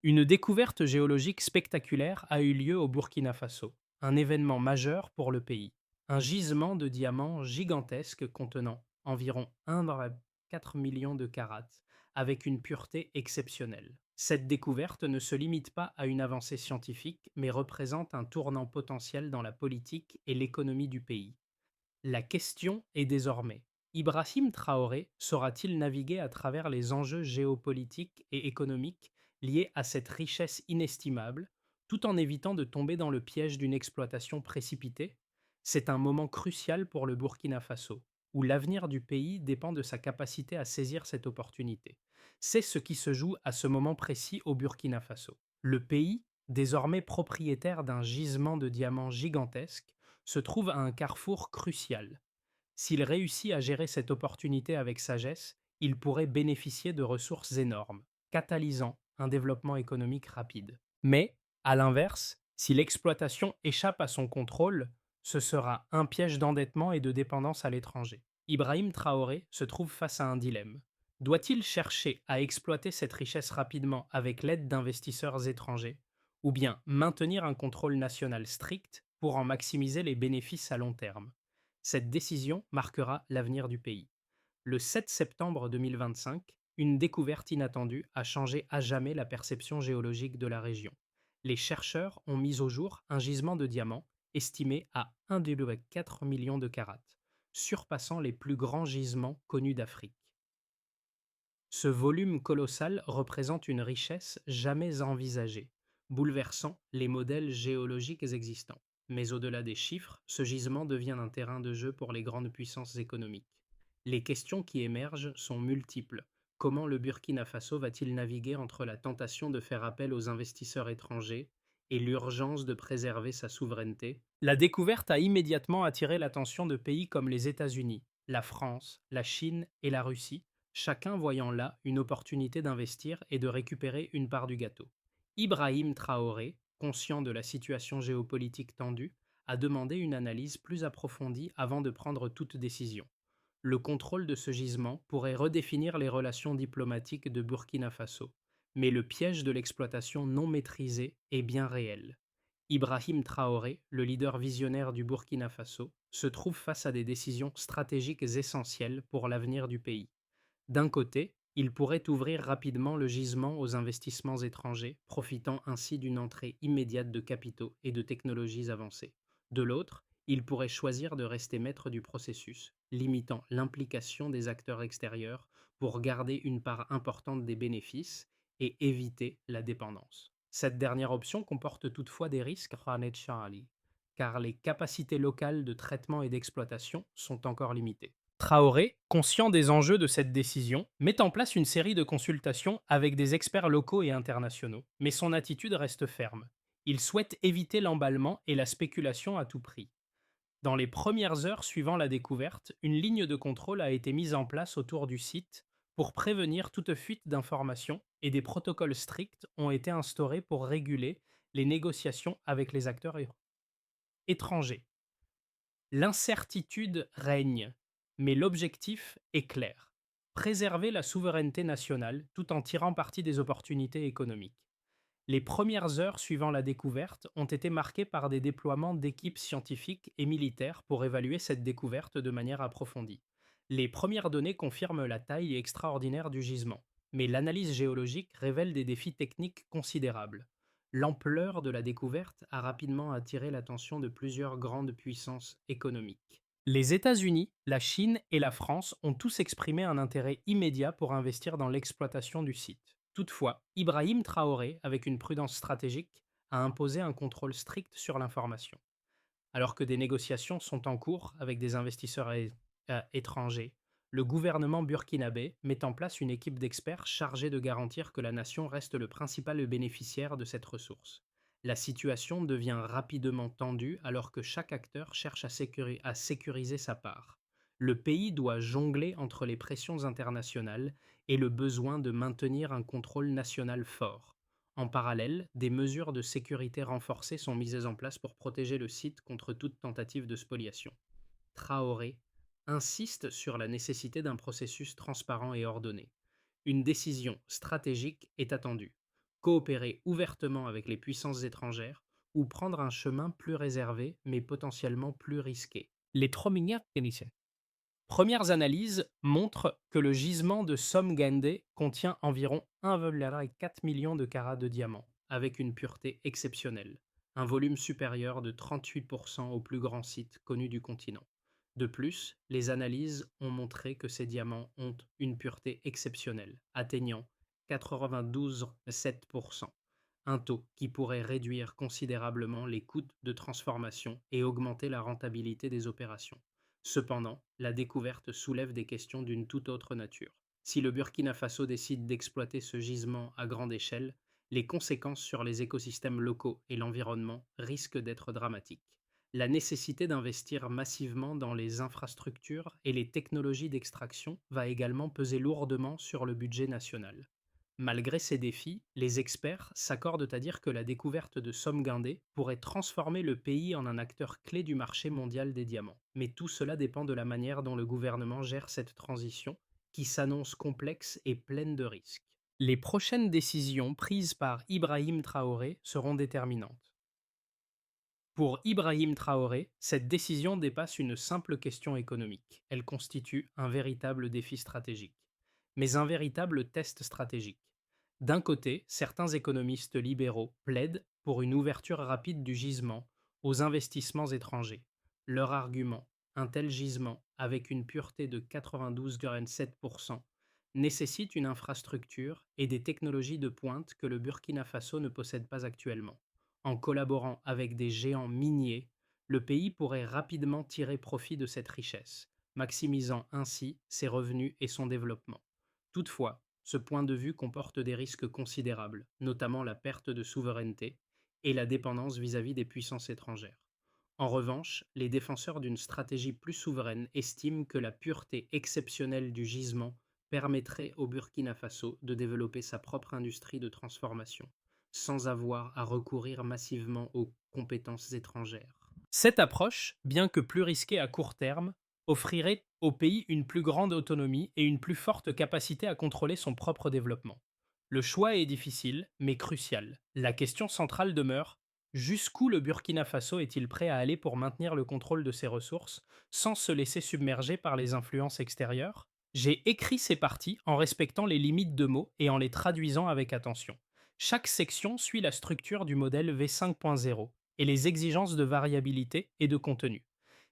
Une découverte géologique spectaculaire a eu lieu au Burkina Faso, un événement majeur pour le pays. Un gisement de diamants gigantesque contenant environ 1,4 million de carats, avec une pureté exceptionnelle. Cette découverte ne se limite pas à une avancée scientifique, mais représente un tournant potentiel dans la politique et l'économie du pays. La question est désormais: Ibrahim Traoré saura-t-il naviguer à travers les enjeux géopolitiques et économiques liés à cette richesse inestimable, tout en évitant de tomber dans le piège d'une exploitation précipitée? C'est un moment crucial pour le Burkina Faso, où l'avenir du pays dépend de sa capacité à saisir cette opportunité. C'est ce qui se joue à ce moment précis au Burkina Faso. Le pays, désormais propriétaire d'un gisement de diamants gigantesque, se trouve à un carrefour crucial. S'il réussit à gérer cette opportunité avec sagesse, il pourrait bénéficier de ressources énormes, catalysant un développement économique rapide. Mais, à l'inverse, si l'exploitation échappe à son contrôle, ce sera un piège d'endettement et de dépendance à l'étranger. Ibrahim Traoré se trouve face à un dilemme. Doit-il chercher à exploiter cette richesse rapidement avec l'aide d'investisseurs étrangers, ou bien maintenir un contrôle national strict pour en maximiser les bénéfices à long terme? Cette décision marquera l'avenir du pays. Le 7 septembre 2025, une découverte inattendue a changé à jamais la perception géologique de la région. Les chercheurs ont mis au jour un gisement de diamants estimé à 1,4 million de carats, surpassant les plus grands gisements connus d'Afrique. Ce volume colossal représente une richesse jamais envisagée, bouleversant les modèles géologiques existants. Mais au-delà des chiffres, ce gisement devient un terrain de jeu pour les grandes puissances économiques. Les questions qui émergent sont multiples. Comment le Burkina Faso va-t-il naviguer entre la tentation de faire appel aux investisseurs étrangers et l'urgence de préserver sa souveraineté? La découverte a immédiatement attiré l'attention de pays comme les États-Unis, la France, la Chine et la Russie, chacun voyant là une opportunité d'investir et de récupérer une part du gâteau. Ibrahim Traoré, conscient de la situation géopolitique tendue, a demandé une analyse plus approfondie avant de prendre toute décision. Le contrôle de ce gisement pourrait redéfinir les relations diplomatiques de Burkina Faso, mais le piège de l'exploitation non maîtrisée est bien réel. Ibrahim Traoré, le leader visionnaire du Burkina Faso, se trouve face à des décisions stratégiques essentielles pour l'avenir du pays. D'un côté, il pourrait ouvrir rapidement le gisement aux investissements étrangers, profitant ainsi d'une entrée immédiate de capitaux et de technologies avancées. De l'autre, il pourrait choisir de rester maître du processus, limitant l'implication des acteurs extérieurs pour garder une part importante des bénéfices et éviter la dépendance. Cette dernière option comporte toutefois des risques, Khaled Shahali, car les capacités locales de traitement et d'exploitation sont encore limitées. Traoré, conscient des enjeux de cette décision, met en place une série de consultations avec des experts locaux et internationaux, mais son attitude reste ferme. Il souhaite éviter l'emballement et la spéculation à tout prix. Dans les premières heures suivant la découverte, une ligne de contrôle a été mise en place autour du site pour prévenir toute fuite d'informations et des protocoles stricts ont été instaurés pour réguler les négociations avec les acteurs étrangers. L'incertitude règne, mais l'objectif est clair: préserver la souveraineté nationale tout en tirant parti des opportunités économiques. Les premières heures suivant la découverte ont été marquées par des déploiements d'équipes scientifiques et militaires pour évaluer cette découverte de manière approfondie. Les premières données confirment la taille extraordinaire du gisement, mais l'analyse géologique révèle des défis techniques considérables. L'ampleur de la découverte a rapidement attiré l'attention de plusieurs grandes puissances économiques. Les États-Unis, la Chine et la France ont tous exprimé un intérêt immédiat pour investir dans l'exploitation du site. Toutefois, Ibrahim Traoré, avec une prudence stratégique, a imposé un contrôle strict sur l'information. Alors que des négociations sont en cours avec des investisseurs étrangers, le gouvernement burkinabé met en place une équipe d'experts chargée de garantir que la nation reste le principal bénéficiaire de cette ressource. La situation devient rapidement tendue alors que chaque acteur cherche à sécuriser sa part. Le pays doit jongler entre les pressions internationales et le besoin de maintenir un contrôle national fort. En parallèle, des mesures de sécurité renforcées sont mises en place pour protéger le site contre toute tentative de spoliation. Traoré insiste sur la nécessité d'un processus transparent et ordonné. Une décision stratégique est attendue. coopérer ouvertement avec les puissances étrangères ou prendre un chemin plus réservé mais potentiellement plus risqué. Les premières analyses montrent que le gisement de Somgandé contient environ 1,4 million de carats de diamants, avec une pureté exceptionnelle, un volume supérieur de 38% au plus grand site connu du continent. De plus, les analyses ont montré que ces diamants ont une pureté exceptionnelle, atteignant 92,7%, un taux qui pourrait réduire considérablement les coûts de transformation et augmenter la rentabilité des opérations. Cependant, la découverte soulève des questions d'une toute autre nature. Si le Burkina Faso décide d'exploiter ce gisement à grande échelle, les conséquences sur les écosystèmes locaux et l'environnement risquent d'être dramatiques. La nécessité d'investir massivement dans les infrastructures et les technologies d'extraction va également peser lourdement sur le budget national. Malgré ces défis, les experts s'accordent à dire que la découverte de Somgandé pourrait transformer le pays en un acteur clé du marché mondial des diamants. Mais tout cela dépend de la manière dont le gouvernement gère cette transition, qui s'annonce complexe et pleine de risques. Les prochaines décisions prises par Ibrahim Traoré seront déterminantes. Pour Ibrahim Traoré, cette décision dépasse une simple question économique. Elle constitue un véritable défi stratégique, mais un véritable test stratégique. D'un côté, certains économistes libéraux plaident pour une ouverture rapide du gisement aux investissements étrangers. Leur argument, un tel gisement, avec une pureté de 92,7%, nécessite une infrastructure et des technologies de pointe que le Burkina Faso ne possède pas actuellement. En collaborant avec des géants miniers, le pays pourrait rapidement tirer profit de cette richesse, maximisant ainsi ses revenus et son développement. Toutefois, ce point de vue comporte des risques considérables, notamment la perte de souveraineté et la dépendance vis-à-vis des puissances étrangères. En revanche, les défenseurs d'une stratégie plus souveraine estiment que la pureté exceptionnelle du gisement permettrait au Burkina Faso de développer sa propre industrie de transformation, sans avoir à recourir massivement aux compétences étrangères. Cette approche, bien que plus risquée à court terme, offrirait au pays une plus grande autonomie et une plus forte capacité à contrôler son propre développement. Le choix est difficile, mais crucial. La question centrale demeure: jusqu'où le Burkina Faso est-il prêt à aller pour maintenir le contrôle de ses ressources sans se laisser submerger par les influences extérieures? J'ai écrit ces parties en respectant les limites de mots et en les traduisant avec attention. Chaque section suit la structure du modèle V5.0 et les exigences de variabilité et de contenu.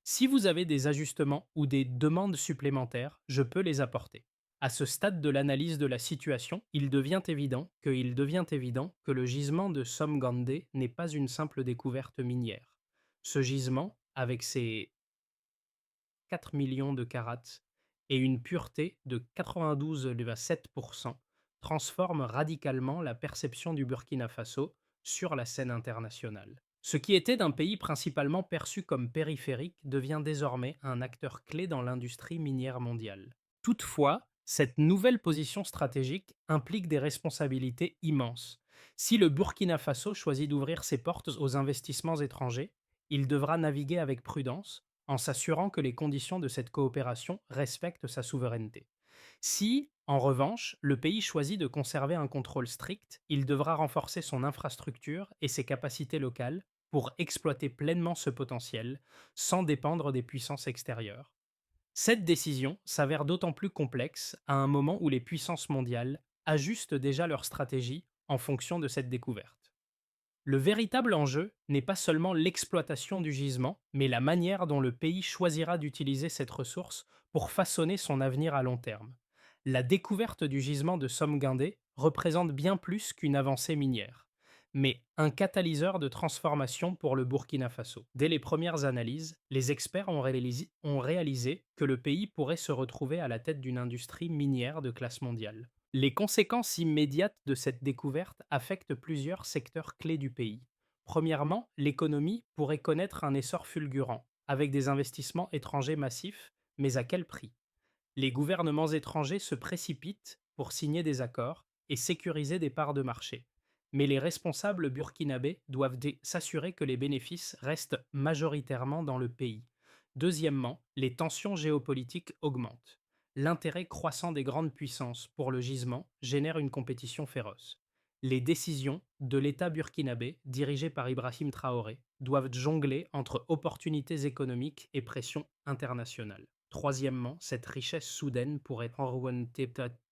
Si vous avez des ajustements ou des demandes supplémentaires, je peux les apporter. À ce stade de l'analyse de la situation, il devient évident que le gisement de Somgandé n'est pas une simple découverte minière. Ce gisement, avec ses 4 millions de carats et une pureté de 92,7%, transforme radicalement la perception du Burkina Faso sur la scène internationale. Ce qui était d'un pays principalement perçu comme périphérique devient désormais un acteur clé dans l'industrie minière mondiale. Toutefois, cette nouvelle position stratégique implique des responsabilités immenses. Si le Burkina Faso choisit d'ouvrir ses portes aux investissements étrangers, il devra naviguer avec prudence en s'assurant que les conditions de cette coopération respectent sa souveraineté. Si, en revanche, le pays choisit de conserver un contrôle strict, il devra renforcer son infrastructure et ses capacités locales pour exploiter pleinement ce potentiel, sans dépendre des puissances extérieures. Cette décision s'avère d'autant plus complexe à un moment où les puissances mondiales ajustent déjà leur stratégie en fonction de cette découverte. Le véritable enjeu n'est pas seulement l'exploitation du gisement, mais la manière dont le pays choisira d'utiliser cette ressource pour façonner son avenir à long terme. La découverte du gisement de Somgandé représente bien plus qu'une avancée minière, mais un catalyseur de transformation pour le Burkina Faso. Dès les premières analyses, les experts ont réalisé que le pays pourrait se retrouver à la tête d'une industrie minière de classe mondiale. Les conséquences immédiates de cette découverte affectent plusieurs secteurs clés du pays. Premièrement, l'économie pourrait connaître un essor fulgurant, avec des investissements étrangers massifs, mais à quel prix? Les gouvernements étrangers se précipitent pour signer des accords et sécuriser des parts de marché. Mais les responsables burkinabés doivent s'assurer que les bénéfices restent majoritairement dans le pays. Deuxièmement, les tensions géopolitiques augmentent. L'intérêt croissant des grandes puissances pour le gisement génère une compétition féroce. Les décisions de l'État burkinabé, dirigé par Ibrahim Traoré, doivent jongler entre opportunités économiques et pression internationale. Troisièmement, cette richesse soudaine pourrait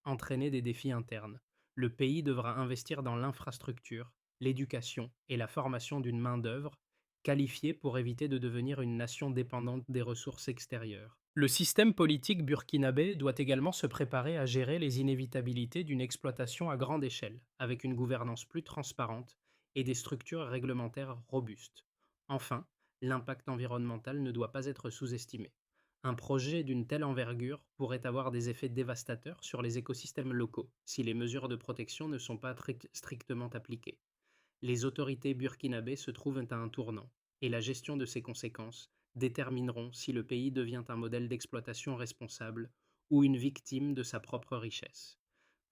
entraîner des défis internes. Le pays devra investir dans l'infrastructure, l'éducation et la formation d'une main-d'œuvre qualifiée pour éviter de devenir une nation dépendante des ressources extérieures. Le système politique burkinabé doit également se préparer à gérer les inévitabilités d'une exploitation à grande échelle, avec une gouvernance plus transparente et des structures réglementaires robustes. Enfin, l'impact environnemental ne doit pas être sous-estimé. Un projet d'une telle envergure pourrait avoir des effets dévastateurs sur les écosystèmes locaux si les mesures de protection ne sont pas strictement appliquées. Les autorités burkinabées se trouvent à un tournant, et la gestion de ses conséquences détermineront si le pays devient un modèle d'exploitation responsable ou une victime de sa propre richesse.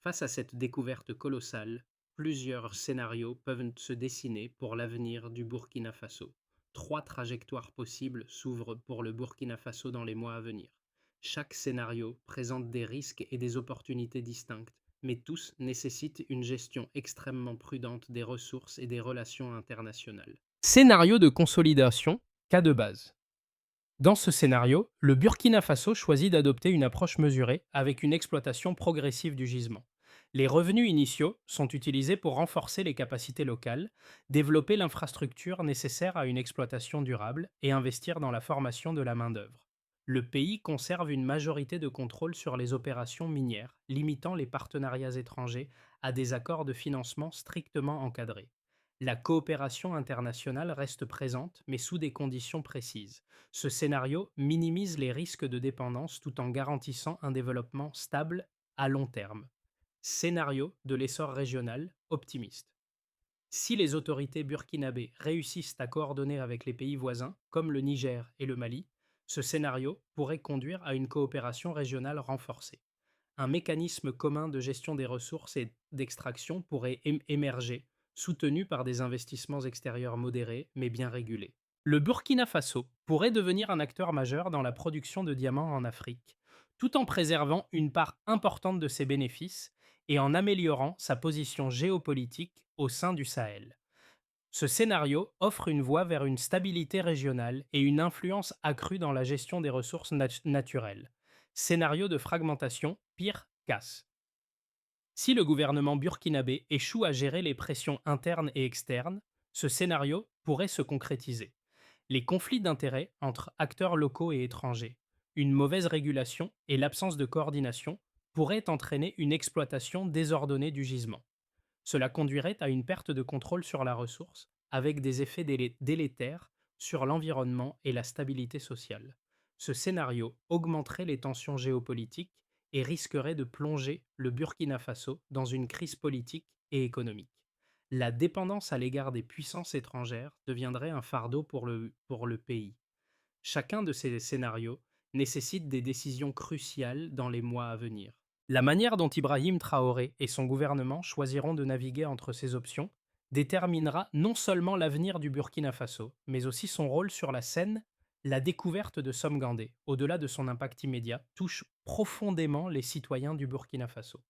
Face à cette découverte colossale, plusieurs scénarios peuvent se dessiner pour l'avenir du Burkina Faso. Trois trajectoires possibles s'ouvrent pour le Burkina Faso dans les mois à venir. Chaque scénario présente des risques et des opportunités distinctes, mais tous nécessitent une gestion extrêmement prudente des ressources et des relations internationales. Scénario de consolidation, cas de base. Dans ce scénario, le Burkina Faso choisit d'adopter une approche mesurée avec une exploitation progressive du gisement. Les revenus initiaux sont utilisés pour renforcer les capacités locales, développer l'infrastructure nécessaire à une exploitation durable et investir dans la formation de la main-d'œuvre. Le pays conserve une majorité de contrôle sur les opérations minières, limitant les partenariats étrangers à des accords de financement strictement encadrés. La coopération internationale reste présente, mais sous des conditions précises. Ce scénario minimise les risques de dépendance tout en garantissant un développement stable à long terme. Scénario de l'essor régional optimiste. Si les autorités burkinabées réussissent à coordonner avec les pays voisins, comme le Niger et le Mali, ce scénario pourrait conduire à une coopération régionale renforcée. Un mécanisme commun de gestion des ressources et d'extraction pourrait émerger, soutenu par des investissements extérieurs modérés mais bien régulés. Le Burkina Faso pourrait devenir un acteur majeur dans la production de diamants en Afrique, tout en préservant une part importante de ses bénéfices et en améliorant sa position géopolitique au sein du Sahel. Ce scénario offre une voie vers une stabilité régionale et une influence accrue dans la gestion des ressources naturelles. Scénario de fragmentation, pire casse. Si le gouvernement burkinabé échoue à gérer les pressions internes et externes, ce scénario pourrait se concrétiser. Les conflits d'intérêts entre acteurs locaux et étrangers, une mauvaise régulation et l'absence de coordination pourraient entraîner une exploitation désordonnée du gisement. Cela conduirait à une perte de contrôle sur la ressource, avec des effets délétères sur l'environnement et la stabilité sociale. Ce scénario augmenterait les tensions géopolitiques et risquerait de plonger le Burkina Faso dans une crise politique et économique. La dépendance à l'égard des puissances étrangères deviendrait un fardeau pour le pays. Chacun de ces scénarios nécessite des décisions cruciales dans les mois à venir. La manière dont Ibrahim Traoré et son gouvernement choisiront de naviguer entre ces options déterminera non seulement l'avenir du Burkina Faso, mais aussi son rôle sur la scène. La découverte de Somme Gandé, au-delà de son impact immédiat, touche profondément les citoyens du Burkina Faso.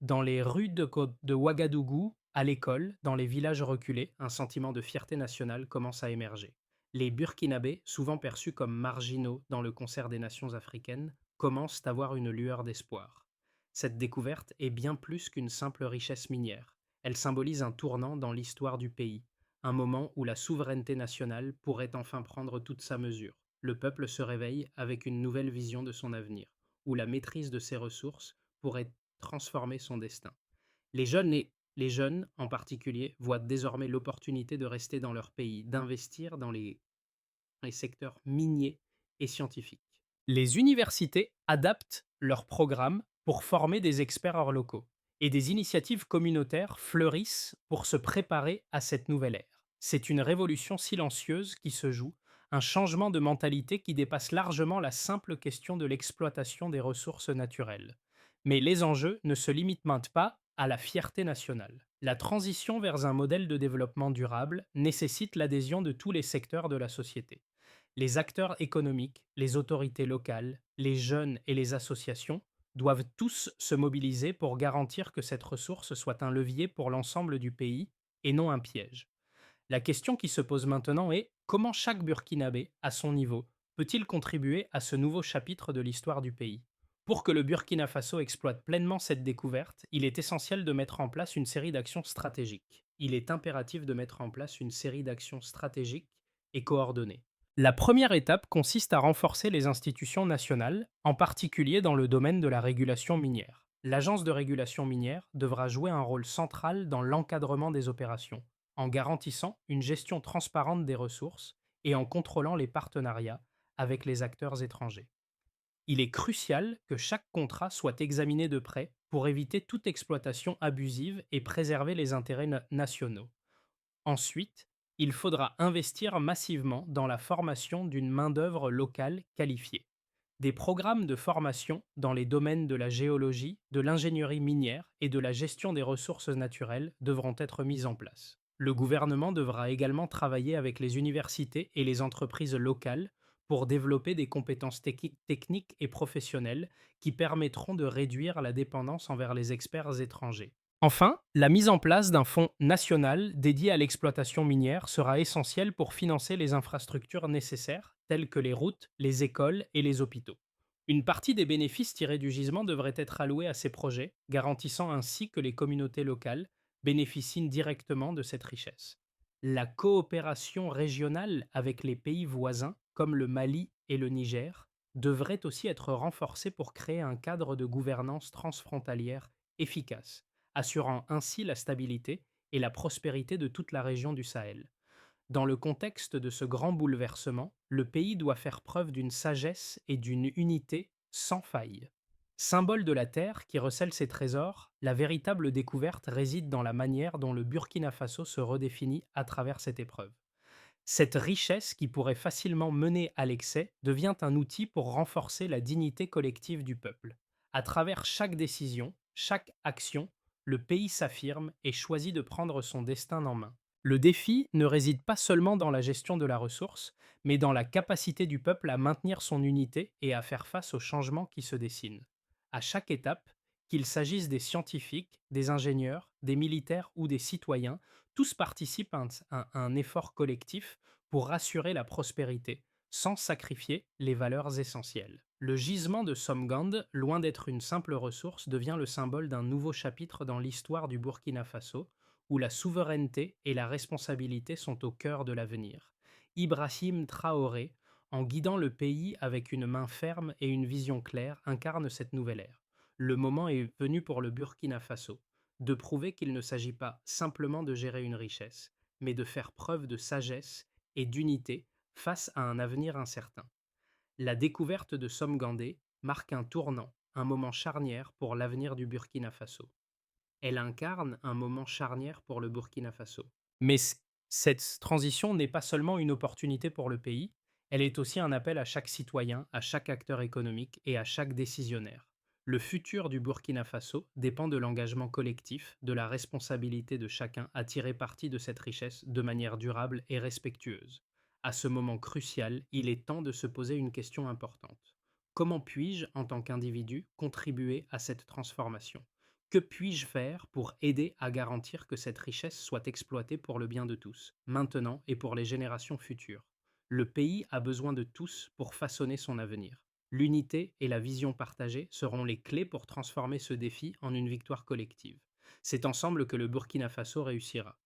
Dans les rues de Ouagadougou, à l'école, dans les villages reculés, un sentiment de fierté nationale commence à émerger. Les Burkinabés, souvent perçus comme marginaux dans le concert des nations africaines, commencent à avoir une lueur d'espoir. Cette découverte est bien plus qu'une simple richesse minière. Elle symbolise un tournant dans l'histoire du pays, un moment où la souveraineté nationale pourrait enfin prendre toute sa mesure. Le peuple se réveille avec une nouvelle vision de son avenir, où la maîtrise de ses ressources pourrait transformer son destin. Les jeunes, en particulier, voient désormais l'opportunité de rester dans leur pays, d'investir dans les secteurs miniers et scientifiques. Les universités adaptent leurs programmes pour former des experts locaux, et des initiatives communautaires fleurissent pour se préparer à cette nouvelle ère. C'est une révolution silencieuse qui se joue, un changement de mentalité qui dépasse largement la simple question de l'exploitation des ressources naturelles. Mais les enjeux ne se limitent pas à la fierté nationale. La transition vers un modèle de développement durable nécessite l'adhésion de tous les secteurs de la société. Les acteurs économiques, les autorités locales, les jeunes et les associations doivent tous se mobiliser pour garantir que cette ressource soit un levier pour l'ensemble du pays et non un piège. La question qui se pose maintenant est comment chaque Burkinabé, à son niveau, peut-il contribuer à ce nouveau chapitre de l'histoire du pays? Pour que le Burkina Faso exploite pleinement cette découverte, il est essentiel de mettre en place une série d'actions stratégiques. Il est impératif de mettre en place une série d'actions stratégiques et coordonnées. La première étape consiste à renforcer les institutions nationales, en particulier dans le domaine de la régulation minière. L'agence de régulation minière devra jouer un rôle central dans l'encadrement des opérations, en garantissant une gestion transparente des ressources et en contrôlant les partenariats avec les acteurs étrangers. Il est crucial que chaque contrat soit examiné de près pour éviter toute exploitation abusive et préserver les intérêts nationaux. Ensuite, il faudra investir massivement dans la formation d'une main-d'œuvre locale qualifiée. Des programmes de formation dans les domaines de la géologie, de l'ingénierie minière et de la gestion des ressources naturelles devront être mis en place. Le gouvernement devra également travailler avec les universités et les entreprises locales pour développer des compétences techniques et professionnelles qui permettront de réduire la dépendance envers les experts étrangers. Enfin, la mise en place d'un fonds national dédié à l'exploitation minière sera essentielle pour financer les infrastructures nécessaires, telles que les routes, les écoles et les hôpitaux. Une partie des bénéfices tirés du gisement devrait être allouée à ces projets, garantissant ainsi que les communautés locales bénéficient directement de cette richesse. La coopération régionale avec les pays voisins, comme le Mali et le Niger, devrait aussi être renforcée pour créer un cadre de gouvernance transfrontalière efficace, assurant ainsi la stabilité et la prospérité de toute la région du Sahel. Dans le contexte de ce grand bouleversement, le pays doit faire preuve d'une sagesse et d'une unité sans faille. Symbole de la terre qui recèle ses trésors, la véritable découverte réside dans la manière dont le Burkina Faso se redéfinit à travers cette épreuve. Cette richesse qui pourrait facilement mener à l'excès devient un outil pour renforcer la dignité collective du peuple. À travers chaque décision, chaque action, le pays s'affirme et choisit de prendre son destin en main. Le défi ne réside pas seulement dans la gestion de la ressource, mais dans la capacité du peuple à maintenir son unité et à faire face aux changements qui se dessinent. À chaque étape, qu'il s'agisse des scientifiques, des ingénieurs, des militaires ou des citoyens, tous participent à un effort collectif pour assurer la prospérité, sans sacrifier les valeurs essentielles. Le gisement de Somgand, loin d'être une simple ressource, devient le symbole d'un nouveau chapitre dans l'histoire du Burkina Faso, où la souveraineté et la responsabilité sont au cœur de l'avenir. Ibrahim Traoré, en guidant le pays avec une main ferme et une vision claire, incarne cette nouvelle ère. Le moment est venu pour le Burkina Faso de prouver qu'il ne s'agit pas simplement de gérer une richesse, mais de faire preuve de sagesse et d'unité face à un avenir incertain. La découverte de Somgandé marque un tournant, un moment charnière pour l'avenir du Burkina Faso. Elle incarne un moment charnière pour le Burkina Faso. Mais cette transition n'est pas seulement une opportunité pour le pays, elle est aussi un appel à chaque citoyen, à chaque acteur économique et à chaque décisionnaire. Le futur du Burkina Faso dépend de l'engagement collectif, de la responsabilité de chacun à tirer parti de cette richesse de manière durable et respectueuse. À ce moment crucial, il est temps de se poser une question importante. Comment puis-je, en tant qu'individu, contribuer à cette transformation? Que puis-je faire pour aider à garantir que cette richesse soit exploitée pour le bien de tous, maintenant et pour les générations futures? Le pays a besoin de tous pour façonner son avenir. L'unité et la vision partagée seront les clés pour transformer ce défi en une victoire collective. C'est ensemble que le Burkina Faso réussira.